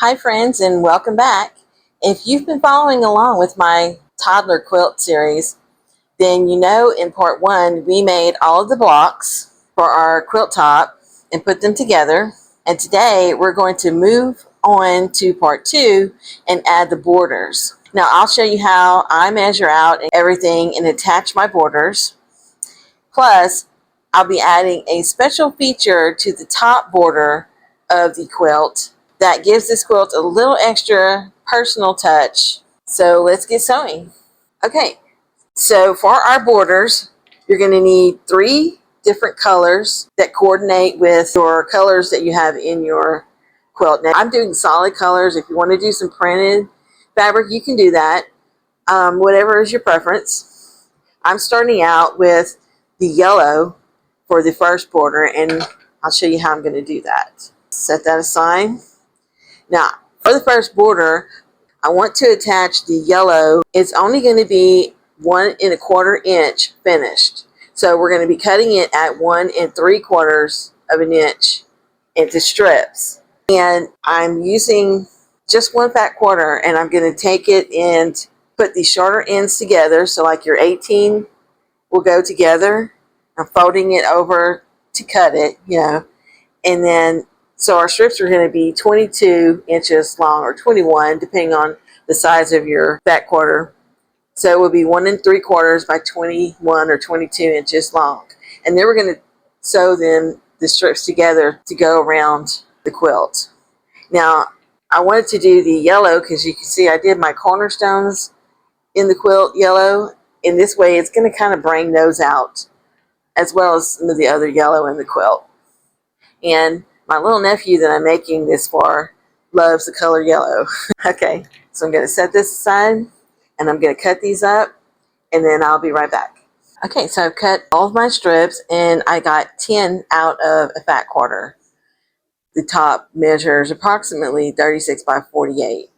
Hi friends, and welcome back. If you've been following along with my Toddler Quilt series, then you know in part one we made all of the blocks for our quilt top and put them together. And today we're going to move on to part two and add the borders. Now I'll show you how I measure out everything and attach my borders. Plus, I'll be adding a special feature to the top border of the quilt that gives this quilt a little extra personal touch. So let's get sewing. Okay, so for our borders, you're going to need 3 different colors that coordinate with your colors that you have in your quilt. Now I'm doing solid colors. If you want to do some printed fabric, you can do that. Whatever is your preference. I'm starting out with the yellow for the first border, and I'll show you how I'm going to do that. Set that aside. Now, for the first border, I want to attach the yellow. It's only going to be 1 1/4 inch finished. So we're going to be cutting it at 1 3/4 of an inch into strips. And I'm using just 1 fat quarter, and I'm going to take it and put the shorter ends together. So like your 18 will go together. I'm folding it over to cut it, and then so our strips are going to be 22 inches long, or 21, depending on the size of your fat quarter. So it will be 1 3/4 by 21 or 22 inches long. And then we're going to sew the strips together to go around the quilt. Now, I wanted to do the yellow because you can see I did my cornerstones in the quilt yellow. In this way, it's going to kind of bring those out, as well as some of the other yellow in the quilt. And my little nephew that I'm making this for loves the color yellow. Okay, so I'm going to set this aside, and I'm going to cut these up, and then I'll be right back. Okay, so I've cut all of my strips, and I got 10 out of a fat quarter. The top measures approximately 36 by 48.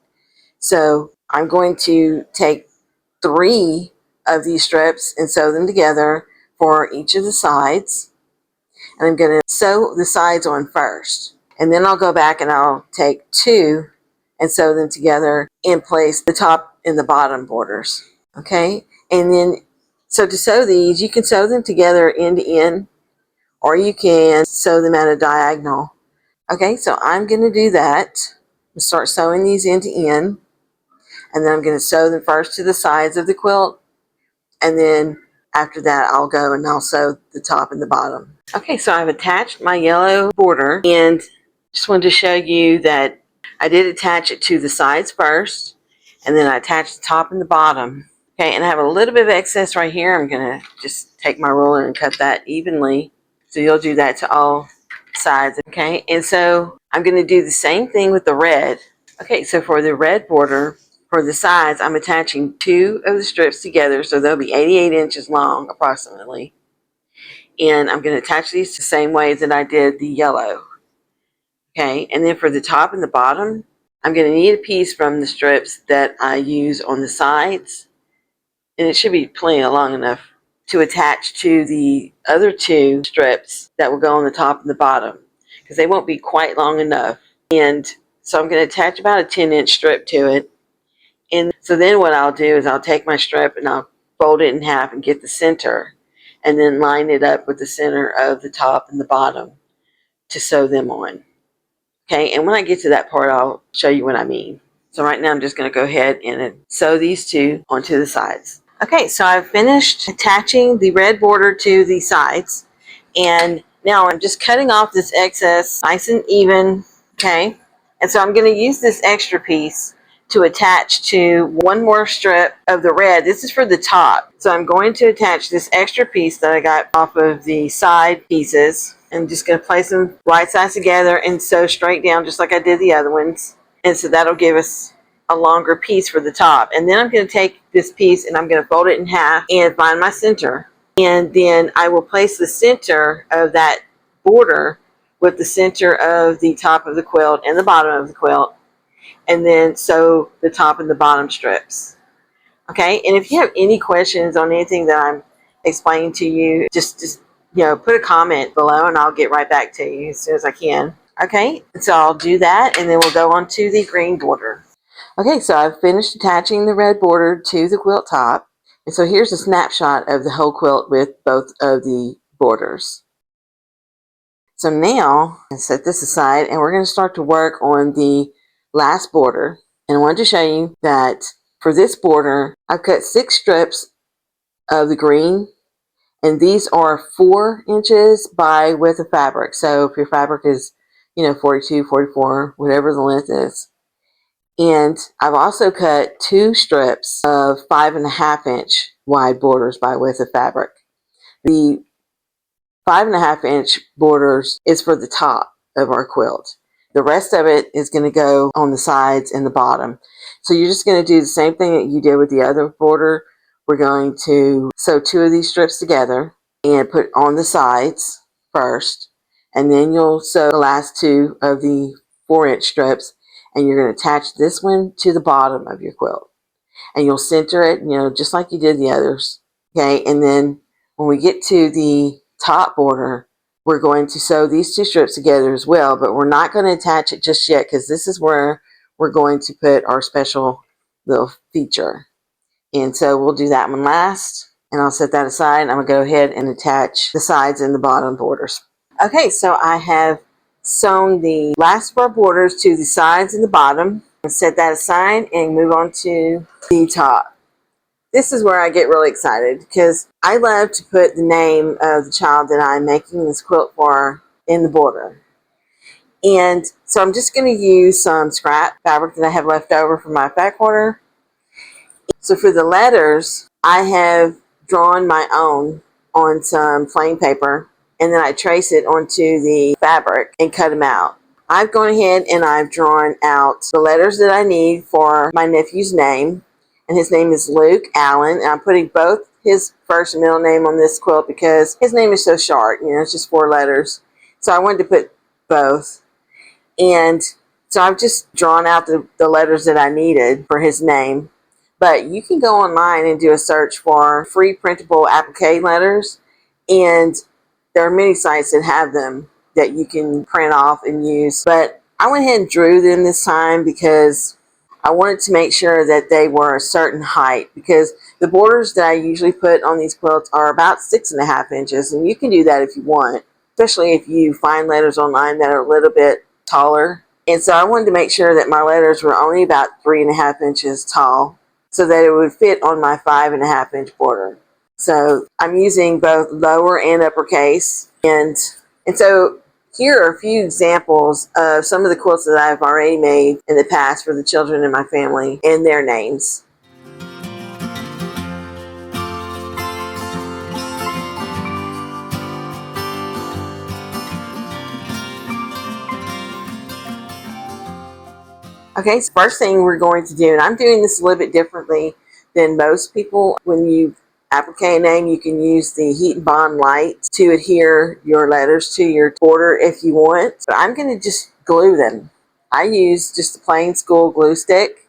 So I'm going to take 3 of these strips and sew them together for each of the sides. And I'm going to sew the sides on first. And then I'll go back and I'll take 2 and sew them together and place the top and the bottom borders. Okay? And then, so to sew these, you can sew them together end to end, or you can sew them at a diagonal. Okay, so I'm going to do that. Start sewing these end to end. And then I'm going to sew them first to the sides of the quilt. And then after that, I'll go and I'll sew the top and the bottom. Okay, so I've attached my yellow border, and just wanted to show you that I did attach it to the sides first, and then I attached the top and the bottom. Okay, and I have a little bit of excess right here. I'm going to just take my ruler and cut that evenly. So you'll do that to all sides. Okay, and so I'm going to do the same thing with the red. Okay, so for the red border, for the sides, I'm attaching 2 of the strips together, so they'll be 88 inches long approximately. And I'm going to attach these the same way that I did the yellow. Okay, and then for the top and the bottom, I'm going to need a piece from the strips that I use on the sides. And it should be plenty long enough to attach to the other 2 strips that will go on the top and the bottom, because they won't be quite long enough. And so I'm going to attach about a 10-inch strip to it. And so then what I'll do is I'll take my strip and I'll fold it in half and get the center, and then line it up with the center of the top and the bottom to sew them on. Okay, and when I get to that part, I'll show you what I mean. So right now I'm just going to go ahead and sew these 2 onto the sides. Okay, so I've finished attaching the red border to the sides, and now I'm just cutting off this excess nice and even. Okay, and so I'm going to use this extra piece to attach to one more strip of the red. This is for the top. So I'm going to attach this extra piece that I got off of the side pieces. I'm just going to place them right sides together and sew straight down just like I did the other ones. And so that'll give us a longer piece for the top. And then I'm going to take this piece and I'm going to fold it in half and find my center. And then I will place the center of that border with the center of the top of the quilt and the bottom of the quilt, and then sew the top and the bottom strips. Okay, and if you have any questions on anything that I'm explaining to you, just put a comment below and I'll get right back to you as soon as I can. Okay, so I'll do that and then we'll go on to the green border. Okay, so I've finished attaching the red border to the quilt top. And so here's a snapshot of the whole quilt with both of the borders. So now, I set this aside and we're going to start to work on the last border. And I wanted to show you that for this border, I've cut 6 strips of the green, and these are 4 inches by width of fabric. So if your fabric is, 42, 44, whatever the length is. And I've also cut 2 strips of 5.5 inch wide borders by width of fabric. The 5.5 inch borders is for the top of our quilt. The rest of it is going to go on the sides and the bottom. So you're just going to do the same thing that you did with the other border. We're going to sew 2 of these strips together and put on the sides first, and then you'll sew the last 2 of the 4-inch strips, and you're going to attach this one to the bottom of your quilt, and you'll center it, just like you did the others. Okay, and then when we get to the top border, we're going to sew these 2 strips together as well, but we're not going to attach it just yet because this is where we're going to put our special little feature. And so we'll do that one last, and I'll set that aside, and I'm going to go ahead and attach the sides and the bottom borders. Okay, so I have sewn the last 4 borders to the sides and the bottom, and set that aside and move on to the top. This is where I get really excited because I love to put the name of the child that I'm making this quilt for in the border. And so I'm just going to use some scrap fabric that I have left over from my fat quarter. So for the letters, I have drawn my own on some plain paper, and then I trace it onto the fabric and cut them out. I've gone ahead and I've drawn out the letters that I need for my nephew's name. And his name is Luke Allen, and I'm putting both his first and middle name on this quilt because his name is so short, it's just 4 letters. So I wanted to put both. And so I've just drawn out the letters that I needed for his name. But you can go online and do a search for free printable applique letters, and there are many sites that have them that you can print off and use. But I went ahead and drew them this time because I wanted to make sure that they were a certain height, because the borders that I usually put on these quilts are about 6.5 inches, and you can do that if you want, especially if you find letters online that are a little bit taller. And so I wanted to make sure that my letters were only about 3.5 inches tall so that it would fit on my 5.5 inch border. So I'm using both lower and uppercase, and so here are a few examples of some of the quilts that I've already made in the past for the children in my family and their names. Okay, so first thing we're going to do, and I'm doing this a little bit differently than most people. When you applique a name, you can use the heat and bond light to adhere your letters to your border if you want. But I'm going to just glue them. I use just a plain school glue stick.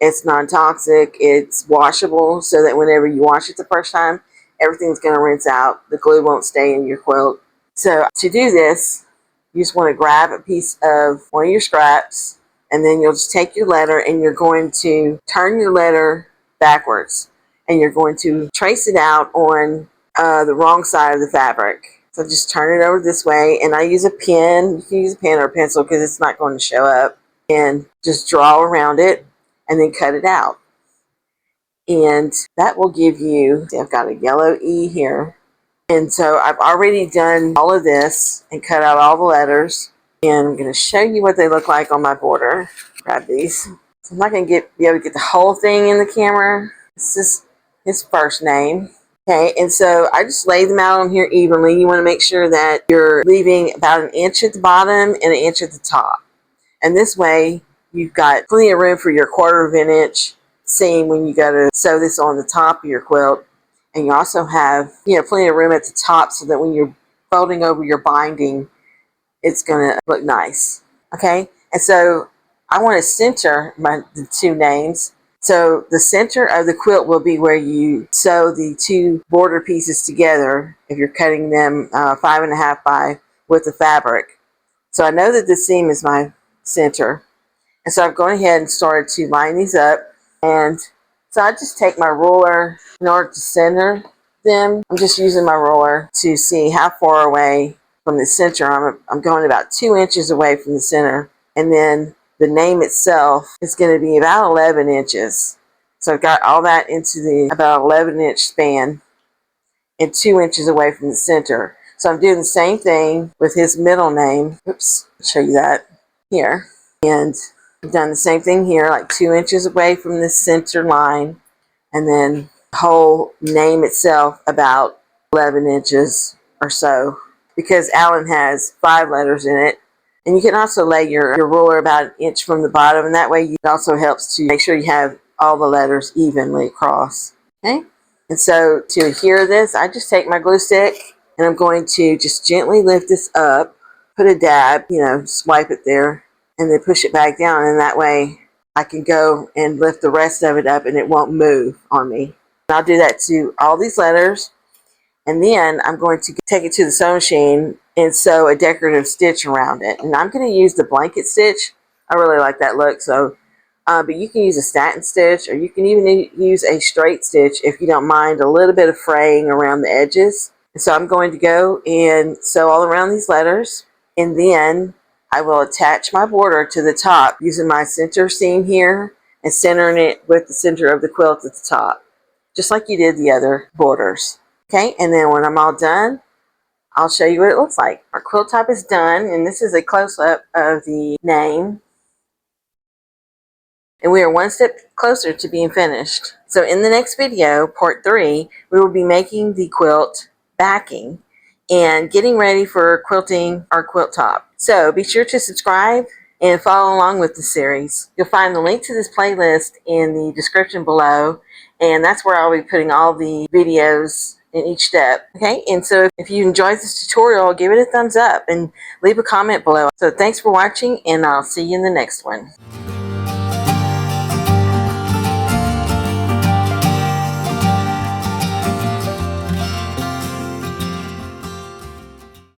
It's non-toxic, it's washable, so that whenever you wash it the first time, everything's going to rinse out. The glue won't stay in your quilt. So to do this, you just want to grab a piece of one of your scraps, and then you'll just take your letter and you're going to turn your letter backwards, and you're going to trace it out on the wrong side of the fabric. So just turn it over this way, and I use a pen. You can use a pen or a pencil because it's not going to show up. And just draw around it and then cut it out. And that will give you, see, I've got a yellow E here. And so I've already done all of this and cut out all the letters. And I'm going to show you what they look like on my border. Grab these. So I'm not going to be able to get the whole thing in the camera. This is his first name. Okay, and so I just lay them out on here evenly. You want to make sure that you're leaving about 1 inch at the bottom and 1 inch at the top. And this way, you've got plenty of room for your 1/4 of an inch seam when you go to sew this on the top of your quilt. And you also have, plenty of room at the top so that when you're folding over your binding, it's going to look nice. Okay, and so I want to center the 2 names. So the center of the quilt will be where you sew the 2 border pieces together if you're cutting them 5.5 by with the fabric. So I know that the seam is my center. And so I've gone ahead and started to line these up. And so I just take my ruler in order to center them. I'm just using my ruler to see how far away from the center. I'm going about 2 inches away from the center. And then the name itself is going to be about 11 inches. So I've got all that into the about 11-inch span and 2 inches away from the center. So I'm doing the same thing with his middle name. Oops, I'll show you that here. And I've done the same thing here, like 2 inches away from the center line. And then the whole name itself about 11 inches or so, because Alan has 5 letters in it. And you can also lay your ruler about 1 inch from the bottom, and that way it also helps to make sure you have all the letters evenly across. Okay? And so to adhere this, I just take my glue stick and I'm going to just gently lift this up, put a dab, swipe it there, and then push it back down, and that way I can go and lift the rest of it up and it won't move on me. And I'll do that to all these letters, and then I'm going to take it to the sewing machine and sew a decorative stitch around it. And I'm going to use the blanket stitch. I really like that look, so but you can use a satin stitch, or you can even use a straight stitch if you don't mind a little bit of fraying around the edges. And so I'm going to go and sew all around these letters, and then I will attach my border to the top using my center seam here and centering it with the center of the quilt at the top, just like you did the other borders. Okay, and then when I'm all done, I'll show you what it looks like. Our quilt top is done, and this is a close-up of the name. And we are one step closer to being finished. So in the next video, part 3, we will be making the quilt backing and getting ready for quilting our quilt top. So be sure to subscribe and follow along with the series. You'll find the link to this playlist in the description below, and that's where I'll be putting all the videos in each step. Okay, and so if you enjoyed this tutorial, give it a thumbs up and leave a comment below. So thanks for watching, and I'll see you in the next one.